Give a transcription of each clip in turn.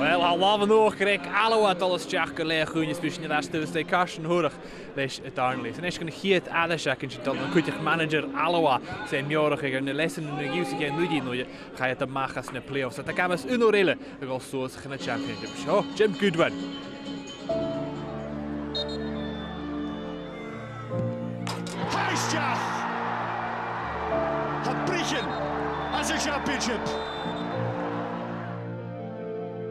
Wel, Alba nog greg Alloa dollars Jack le goeie speciale last Tuesday Carson horig leis het Darnley. En is kan giet Adashak en dan kunt manager Alloa zijn jorig en de lessen in de UC en nu die ga je te magas in de playoffs. Dat kan eens unorille de goal zo in de championship. Zo, Jim Goodwin. Huisjach! Het Briechen as a championship.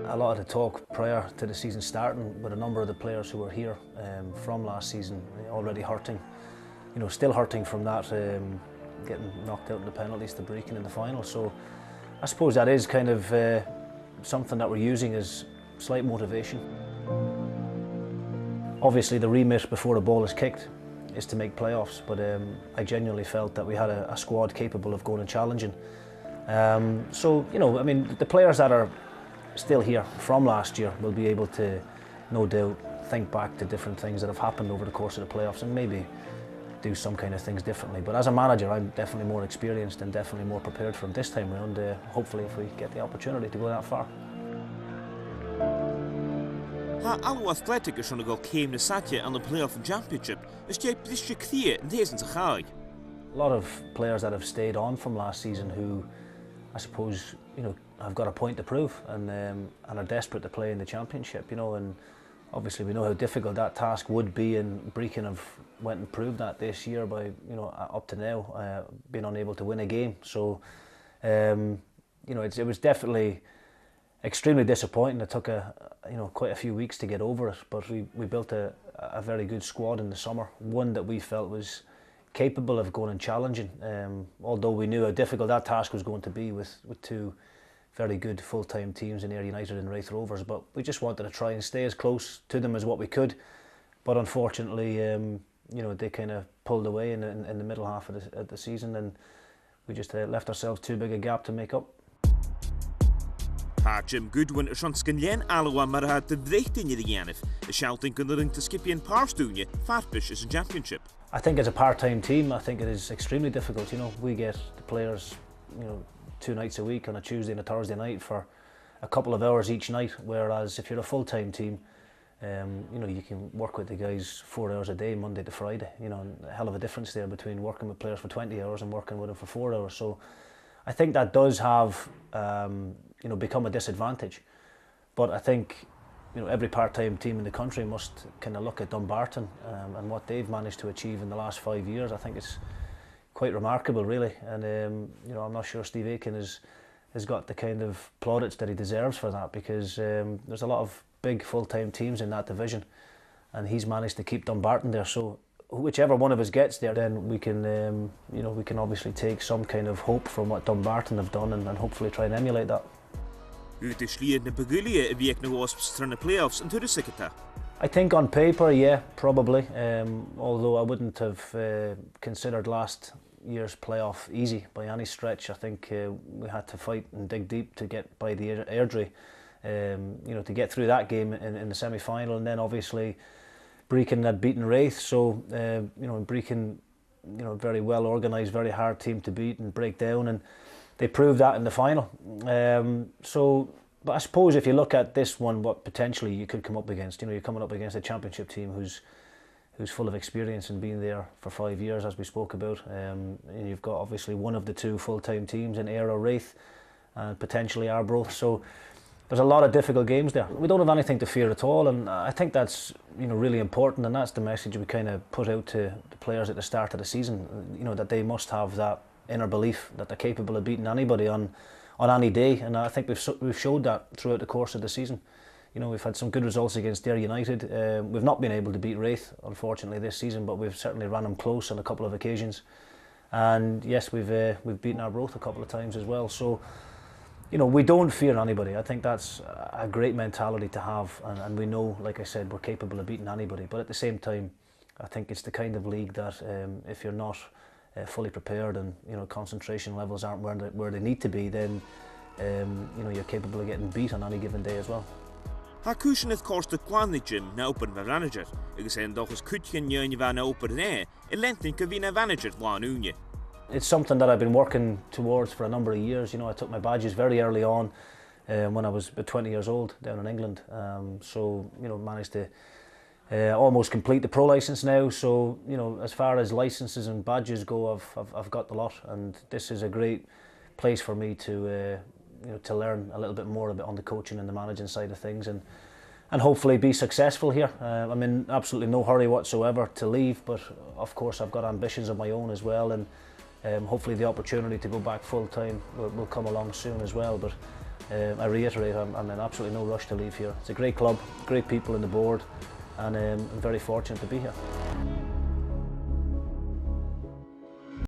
A lot of the talk prior to the season starting with a number of the players who were here from last season already hurting, still hurting from that, getting knocked out in the penalties to Brechin in the final. So I suppose that is kind of something that we're using as slight motivation. Obviously the remit before the ball is kicked is to make playoffs, but I genuinely felt that we had a squad capable of going and challenging. So, I mean, the players that are still here from last year will be able to, no doubt, think back to different things that have happened over the course of the playoffs and maybe do some kind of things differently. But as a manager, I'm definitely more experienced and definitely more prepared for this time round, hopefully if we get the opportunity to go that far. Ha Alloa Athletic is schon came to Satya on the playoff and championship, is jy blisje kthie in deze te gaai. A lot of players that have stayed on from last season who, I suppose, have got a point to prove and are desperate to play in the championship, and obviously we know how difficult that task would be, and Brechin have went and proved that this year by, up to now, being unable to win a game. So, it was definitely extremely disappointing. It took quite a few weeks to get over it, but we built a very good squad in the summer, one that we felt was capable of going and challenging, although we knew how difficult that task was going to be with two very good full-time teams in Ayr United and Raith Rovers. But we just wanted to try and stay as close to them as what we could, but unfortunately they kind of pulled away in the middle half of the season, and we just left ourselves too big a gap to make up. Ha Jim Goodwin is on Scanlien Alloa maar had de vreugde in de Janif. De shouting kunnen te skip in Parstoonje, Farpish is a championship. I think as a part-time team, I think it is extremely difficult. We get the players, 2 nights a week on a Tuesday and a Thursday night for a couple of hours each night. Whereas if you're a full-time team, you can work with the guys 4 hours a day, Monday to Friday. And a hell of a difference there between working with players for 20 hours and working with them for 4 hours. So I think that does have, become a disadvantage. But I think, every part-time team in the country must kind of look at Dumbarton and what they've managed to achieve in the last 5 years. I think it's quite remarkable, really. And I'm not sure Steve Aiken has got the kind of plaudits that he deserves for that, because there's a lot of big full-time teams in that division, and he's managed to keep Dumbarton there. So whichever one of us gets there, then we can, we can obviously take some kind of hope from what Dumbarton have done and hopefully try and emulate that. Uit de slier de Begulia week nog was in the playoffs and to the second. I think on paper, yeah, probably. Although I wouldn't have considered last year's playoff easy by any stretch. I think we had to fight and dig deep to get by the Airdrie, to get through that game in the semi-final, and then obviously Brechin had beaten Raith. So Brechin, very well organised, very hard team to beat and break down, and they proved that in the final. But I suppose if you look at this one, what potentially you could come up against, you're coming up against a championship team who's full of experience and been there for 5 years, as we spoke about. And you've got obviously one of the two full-time teams in Ayr or Raith, and potentially Arbroath. So there's a lot of difficult games there. We don't have anything to fear at all, and I think that's really important, and that's the message we kind of put out to the players at the start of the season. That they must have that inner belief that they're capable of beating anybody on any day, and I think we've showed that throughout the course of the season. We've had some good results against Ayr United. We've not been able to beat Raith, unfortunately, this season, but we've certainly ran them close on a couple of occasions. And yes, we've beaten Arbroath a couple of times as well. So, we don't fear anybody. I think that's a great mentality to have, and we know, like I said, we're capable of beating anybody. But at the same time, I think it's the kind of league that if you're not fully prepared and concentration levels aren't where they need to be, then you're capable of getting beat on any given day as well. Ha cushion het kost de kwani Jim na open manager. Ik zei doch eens kutje je van open nee. In Lentin kan we na manager one unje. It's something that I've been working towards for a number of years. I took my badges very early on. when I was about 20 years old down in England. So, you know, managed to almost complete the pro license now. So, you know, as far as licenses and badges go, I've got the lot, and this is a great place for me to you know, to learn a little bit more about on the coaching and the managing side of things, and hopefully be successful here. I'm in absolutely no hurry whatsoever to leave, but of course I've got ambitions of my own as well, and hopefully the opportunity to go back full time will come along soon as well. But I reiterate, I'm in absolutely no rush to leave here. It's a great club, great people in the board, and I'm very fortunate to be here.